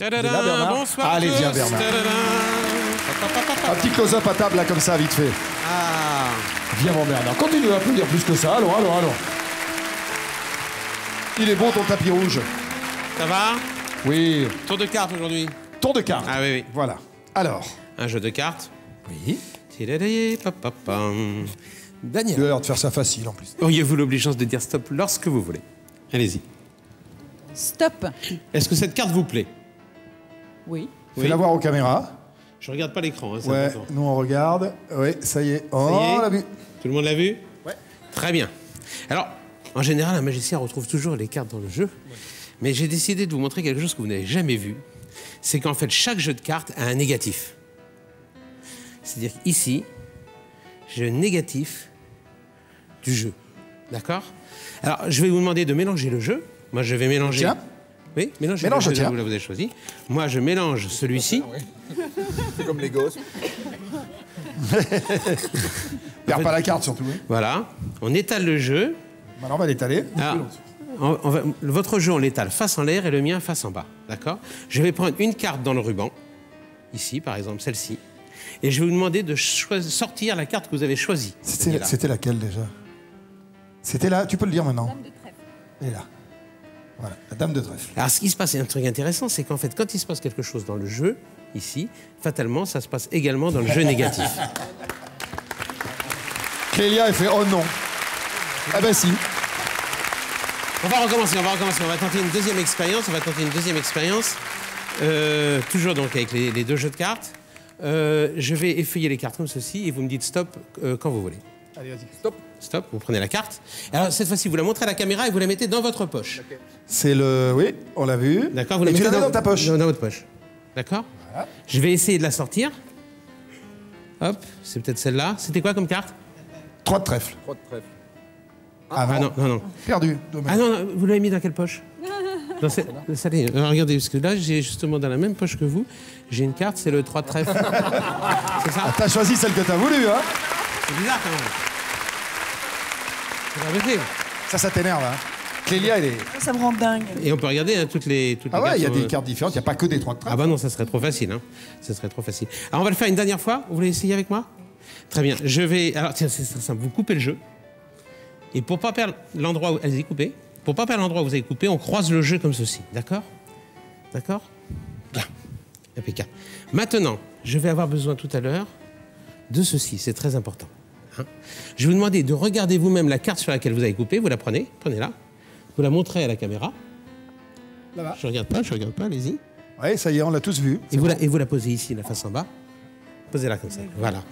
Tadada, là, Bernard. Bonsoir. Allez, viens, Bernard. Un petit close-up à table, là, comme ça, vite fait. Ah. Viens, mon Bernard. Continue à applaudir plus que ça. Allons. Il est bon, ton tapis rouge. Ça va? Oui. Tour de cartes aujourd'hui. Tour de cartes. Ah oui. Voilà. Alors. Un jeu de cartes. Oui. Daniel. Il a l'air de faire ça facile, en plus. Auriez-vous l'obligeance de dire stop lorsque vous voulez? Allez-y. Stop. Est-ce que cette carte vous plaît? Oui. Fais-la voir aux caméras. Je regarde pas l'écran, hein, c'est Ouais, important. nous on regarde. Oui, ça y est. Oh, on l'a vu. Tout le monde l'a vu? Ouais. Très bien. Alors, en général, un magicien retrouve toujours les cartes dans le jeu. Ouais. Mais j'ai décidé de vous montrer quelque chose que vous n'avez jamais vu. C'est qu'en fait, chaque jeu de cartes a un négatif. C'est-à-dire qu'ici, j'ai un négatif du jeu. D'accord? Alors, je vais vous demander de mélanger le jeu. Moi, je vais mélanger... Tiens. Oui, mélange le jeu tiens. vous l'avez choisi. Moi, je mélange celui-ci. C'est comme les gosses. Perds pas la carte, surtout. Hein. Voilà. On étale le jeu. Maintenant, on va l'étaler. Votre jeu, on l'étale face en l'air et le mien face en bas. D'accord? Je vais prendre une carte dans le ruban. Ici, par exemple, celle-ci. Et je vais vous demander de sortir la carte que vous avez choisie. C'était laquelle, déjà? C'était là, tu peux le dire maintenant. Dame de trèfle. Elle est là. Voilà, la dame de trèfle. Alors, ce qui se passe, c'est un truc intéressant, c'est qu'en fait, quand il se passe quelque chose dans le jeu, ici, fatalement, ça se passe également dans le jeu négatif. Clélia, elle fait « Oh non !» Ah ben si. On va recommencer. On va tenter une deuxième expérience. Toujours donc avec les deux jeux de cartes. Je vais effeuiller les cartes comme ceci et vous me dites stop quand vous voulez. Allez, vas-y. Stop. Stop, vous prenez la carte. Alors cette fois-ci, vous la montrez à la caméra et vous la mettez dans votre poche. Okay. C'est le... Oui, on l'a vu. D'accord, vous la mettez tu la mets dans ta poche. Dans votre poche. D'accord. Voilà. Je vais essayer de la sortir. Hop, c'est peut-être celle-là. C'était quoi comme carte? 3 de trèfle. 3 de trèfle. Ah non. Perdu. Dommage. Ah non, vous l'avez mis dans quelle poche? Dans celle-là. Regardez, parce que là, j'ai justement dans la même poche que vous, j'ai une carte, c'est le 3 de trèfle. C'est ça? Ah, t'as choisi celle que t'as voulu, hein? C'est bizarre quand même. Ça t'énerve, hein? Clélia, elle est... Ça me rend dingue. Et on peut regarder hein, toutes les Ah ouais, cartes il y a sont, des cartes différentes, il n'y a pas que des 3 de trèfle. Ah bah non, ça serait trop facile. Hein. Ça serait trop facile. Alors on va le faire une dernière fois. Vous voulez essayer avec moi? Très bien. Je vais... Alors tiens, c'est très simple. Vous coupez le jeu. Et pour pas perdre l'endroit où... Allez-y, coupez. Pour pas perdre l'endroit où vous avez coupé, on croise le jeu comme ceci. D'accord? D'accord? Bien. Impeccable. Maintenant, je vais avoir besoin tout à l'heure de ceci. C'est très important. Hein? Je vais vous demander de regarder vous-même la carte sur laquelle vous avez coupé. Vous la prenez. Prenez-la. Vous la montrez à la caméra. Là-bas. Je regarde pas, allez-y. Oui, ça y est, on l'a tous vu. Et vous la posez ici, la face en bas. Posez-la comme ça. Voilà.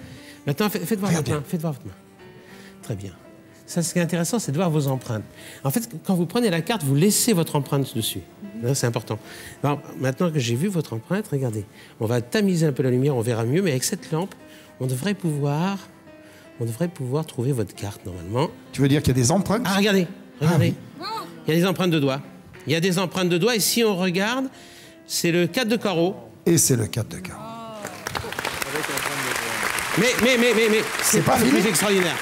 Maintenant, faites voir votre main. Faites voir votre main. Très bien. Ça, ce qui est intéressant, c'est de voir vos empreintes. En fait, quand vous prenez la carte, vous laissez votre empreinte dessus. C'est important. Alors, maintenant que j'ai vu votre empreinte, regardez. On va tamiser un peu la lumière, on verra mieux, mais avec cette lampe, on devrait pouvoir trouver votre carte, normalement. Tu veux dire qu'il y a des empreintes? Ah, regardez. Ah, oui. Il y a des empreintes de doigts. Et si on regarde, c'est le 4 de carreau. Et c'est le 4 de carreau. Mais c'est pas le plus extraordinaire.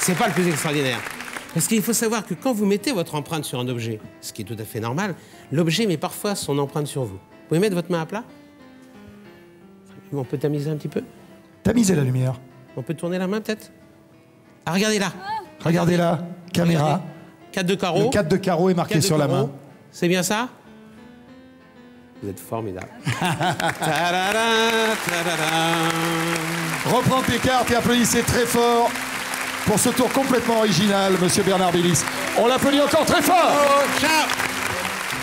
C'est pas le plus extraordinaire. Parce qu'il faut savoir que quand vous mettez votre empreinte sur un objet, ce qui est tout à fait normal, l'objet met parfois son empreinte sur vous. Vous pouvez mettre votre main à plat? On peut tamiser un petit peu? Tamiser la lumière. On peut tourner la main peut-être? Ah, regardez là. Regardez là, caméra. 4 de carreau. Le 4 de carreau est marqué sur la main. C'est bien ça? Vous êtes formidable. Reprends tes cartes et applaudissez très fort pour ce tour complètement original, monsieur Bernard Billis. On l'applaudit encore très fort. Ciao.